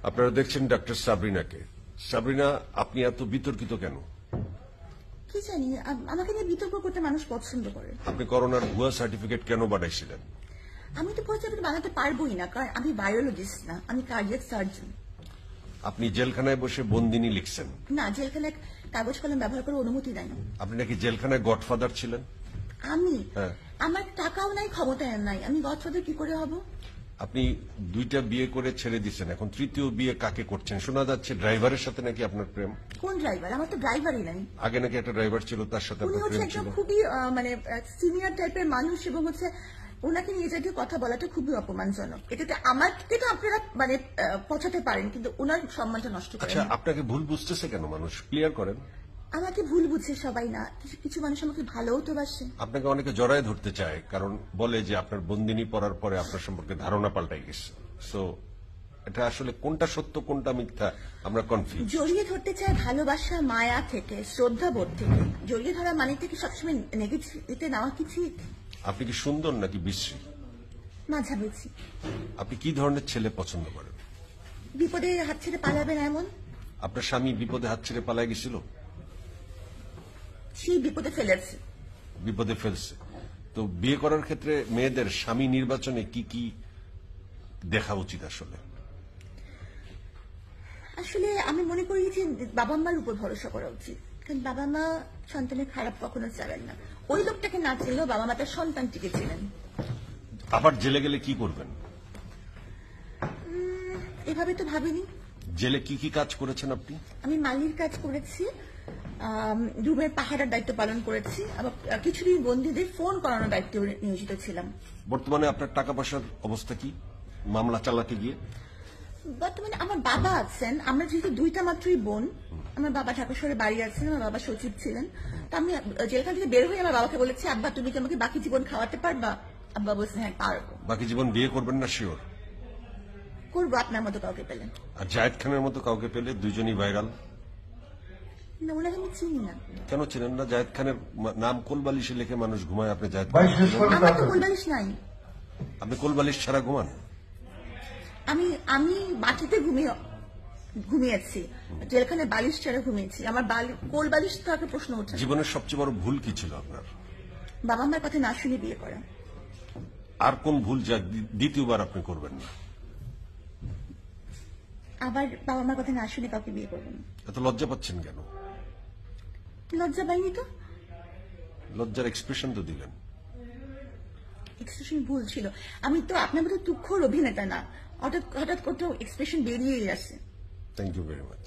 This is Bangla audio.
আপনারা দেখছেন ডাক্তার সাবরিনাকে। সাবরিনা, আপনি এত বিতর্কিত কেন? কি জানি, আমাকে নিয়ে বিতর্ক করতে মানুষ পছন্দ করে। আপনি করোনার ভুয়া সার্টিফিকেট কেন বানাইছিলেন? আমি তো ভুয়া সার্টিফিকেট বানাতে পারবোই না, কারণ আমি বায়োলজিস্ট না, আমি কার্ডিয়াক সার্জন। আপনি জেলখানায় বসে বন্দিনী লিখছেন? না, জেলখানায় কাগজ কলম ব্যবহার করার অনুমতি দেয় না। আপনি নাকি জেলখানায় গডফাদার ছিলেন? আমি? হ্যাঁ। আমার টাকাও নাই, ক্ষমতাও নাই, আমি গডফাদার কি করে হব? আপনি দুইটা বিয়ে করে ছেড়ে দিচ্ছেন, এখন তৃতীয় বিয়ে কাকে করছেন? শোনা যাচ্ছে ড্রাইভারের সাথে নাকি আপনার প্রেম। কোন ড্রাইভার? আমার তো ড্রাইভারই নাই। আগে নাকি একটা ড্রাইভার ছিল, তার সাথে উনি আপনার হচ্ছে প্রেম একটা ছিল? খুবই মানে সিনিয়র টাইপের মানুষ, এবং হচ্ছে ওনাকে নিয়ে জাতীয় কথা বলাটা খুবই অপমানজনক। এটাতে আমাকে তো আপনারা মানে পচাতে পারেন, কিন্তু ওনার সম্মানটা নষ্ট করেন। আচ্ছা, আপনাকে ভুল বুঝতেছে কেন মানুষ? ক্লিয়ার করেন। আমাকে ভুল বুঝছে সবাই না, কিছু মানুষ আমাকে ভালোও তো বাসে। আপনাকে অনেকে জড়ায় ধরতে চায়, কারণ বলে যে আপনার বন্দিনী পড়ার পরে আপনার সম্পর্কে ধারণা পাল্টাই গেছে। সো এটা আসলে কোনটা সত্য কোনটা মিথ্যা আমরা কনফিউজ। জড়িয়ে ধরতে চায় ভালোবাসা, মায়া থেকে, শ্রদ্ধা বোধ থেকে। জড়িয়ে ধরা মানে থেকে সবসময় নেগেটিভিতে নেওয়া কি ঠিক? আপনি কি সুন্দর নাকি বিশ্রী? মাঝামাঝি। আপনি কি ধরনের ছেলে পছন্দ করেন? বিপদে হাত ছেড়ে পালাবেন এমন। আপনার স্বামী বিপদে হাত ছেড়ে পালায় গেছিল? সেই বিপদে ফেলেছে। বিপদে ফেলছে। তো বিয়ে করার ক্ষেত্রে মেয়েদের স্বামী নির্বাচনে কি কি দেখা উচিত আসলে? আসলে আমি মনে করি যে বাবা মার উপর ভরসা করা উচিত, কারণ বাবা মা সন্তানের খারাপ কখনো চাবেন না। ওই লোকটাকে না চিনলেও বাবা মা তার সন্তানটিকে ছিলেন। আবার জেলে গেলে কি করবেন? এভাবে তো ভাবিনি। জেলে কি কি কাজ করেছেন আপনি? আমি মালির কাজ করেছি, রুমের পাহারার দায়িত্ব পালন করেছি, আবার কিছুদিন বন্দীদের ফোন করানোর দায়িত্বে নিয়োজিত ছিলাম। বর্তমানে আপনার টাকা পয়সার অবস্থা কি মামলা চালাতে গিয়ে? বর্তমানে আমার বাবা আছেন, আমরা যেহেতু দুইটা মাত্রই বোন, আমার বাবা ঢাকা শহরে বাড়ি আছেন, আমার বাবা সচিব ছিলেন। তো আমি জেলখান থেকে বের হয়ে আমার বাবাকে বলেছি, আব্বা তুমি কি আমাকে বাকি জীবন খাওয়াতে পারবা? আব্বা বলছেন হ্যাঁ পারবো। বাকি জীবন বিয়ে করবেন না? শিওর করবো, আপনার মতো কাউকে পেলেন। আর জায়েদ খানের মতো কাউকে পেলে? দুইজনই ভাইরাল। না, ওনাকে আমি চিনি না। কেন ছিলেন না? জায়েদ খানের নাম কোলবালিশে লিখে মানুষ ঘুমায়, আপনি জায়েদ খান? আমার তো কোলবালিশ নাই। আপনি কোলবালিশ ছাড়া ঘুমান? আমি মাটিতে ঘুমিয়েছি, জেলখানে বালিশ ছাড়া ঘুমিয়েছি। আমার কোল বালিশ থাকার প্রশ্ন ওঠে। জীবনের সবচেয়ে বড় ভুল কি ছিল আপনার? বাবা মার কথা না শুনে বিয়ে করা। আর কোন ভুল যা দ্বিতীয়বার আপনি করবেন না? আবার বাবা মার কথা না শুনে কাউকে বিয়ে করবো না। এত লজ্জা পাচ্ছেন কেন? লজ্জা পাইনি তো। লজ্জার এক্সপ্রেশন তো দিলেন। এক্সপ্রেশন ভুল ছিল। আমি তো আপনার মতো তুখোর অভিনেতা না, হঠাৎ কোথাও এক্সপ্রেশন বেরিয়েই আসে। Thank you very much.